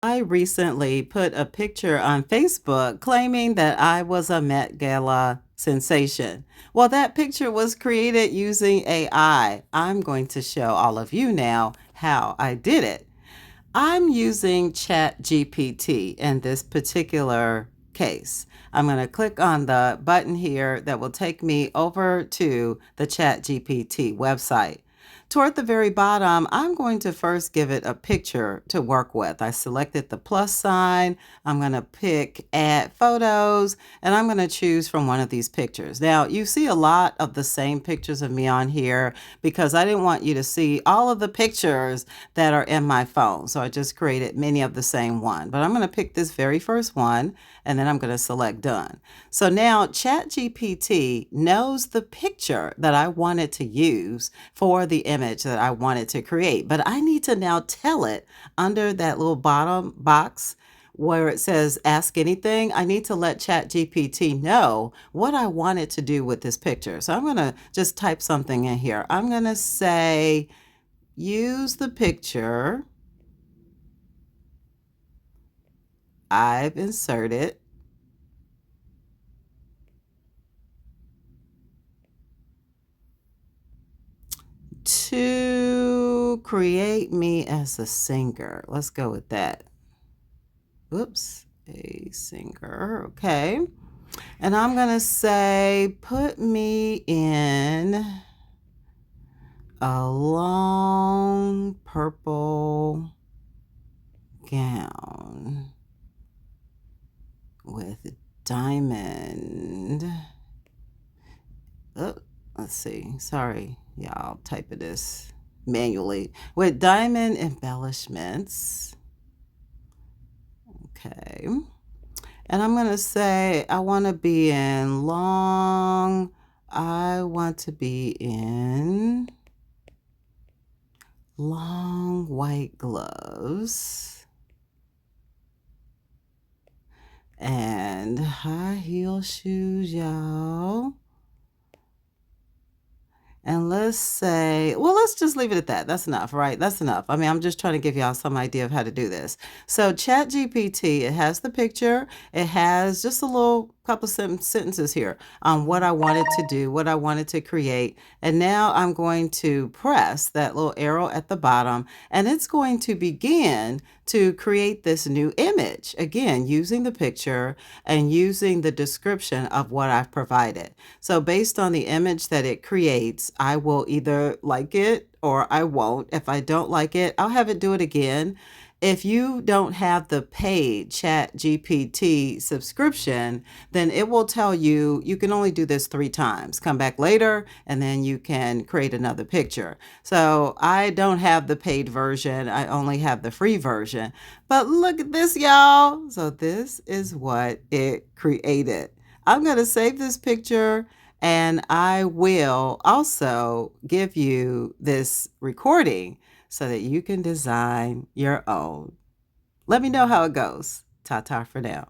I recently put a picture on Facebook claiming that I was a Met Gala sensation. Well, that picture was created using AI. I'm going to show all of you now how I did it. I'm using ChatGPT in this particular case. I'm going to click on the button here that will take me over to the ChatGPT website. Toward the very bottom, I'm going to first give it a picture to work with. I selected the plus sign. I'm going to pick add photos, and I'm going to choose from one of these pictures. Now, you see a lot of the same pictures of me on here because I didn't want you to see all of the pictures that are in my phone. So I just created many of the same one. But I'm going to pick this very first one, and then I'm going to select done. So now ChatGPT knows the picture that I wanted to use for the image that I wanted to create. But I need to now tell it under that little bottom box where it says ask anything, I need to let ChatGPT know what I wanted to do with this picture. So I'm going to just type something in here. I'm going to say, use the picture I've inserted to create me as a singer. Let's go with that. Oops, a singer. Okay. And I'm going to say, put me in a long purple gown with diamond. Oh, let's see. Sorry, y'all typing this manually. With diamond embellishments. Okay. And I'm going to say, I want to be in long, I want to be in long white gloves and high heel shoes, y'all. And let's say, well, let's just leave it at that. That's enough, right? That's enough. I mean, I'm just trying to give y'all some idea of how to do this. So ChatGPT, it has the picture. It has just a little couple sentences here on what I wanted to do, what I wanted to create. And now I'm going to press that little arrow at the bottom, and it's going to begin to create this new image. Again, using the picture and using the description of what I've provided. So based on the image that it creates, I will either like it or I won't. If I don't like it, I'll have it do it again. If you don't have the paid ChatGPT subscription, then it will tell you you can only do this 3 times. Come back later and then you can create another picture. So I don't have the paid version. I only have the free version. But look at this, y'all. So this is what it created. I'm going to save this picture, and I will also give you this recording so that you can design your own. Let me know how it goes. Ta-ta for now.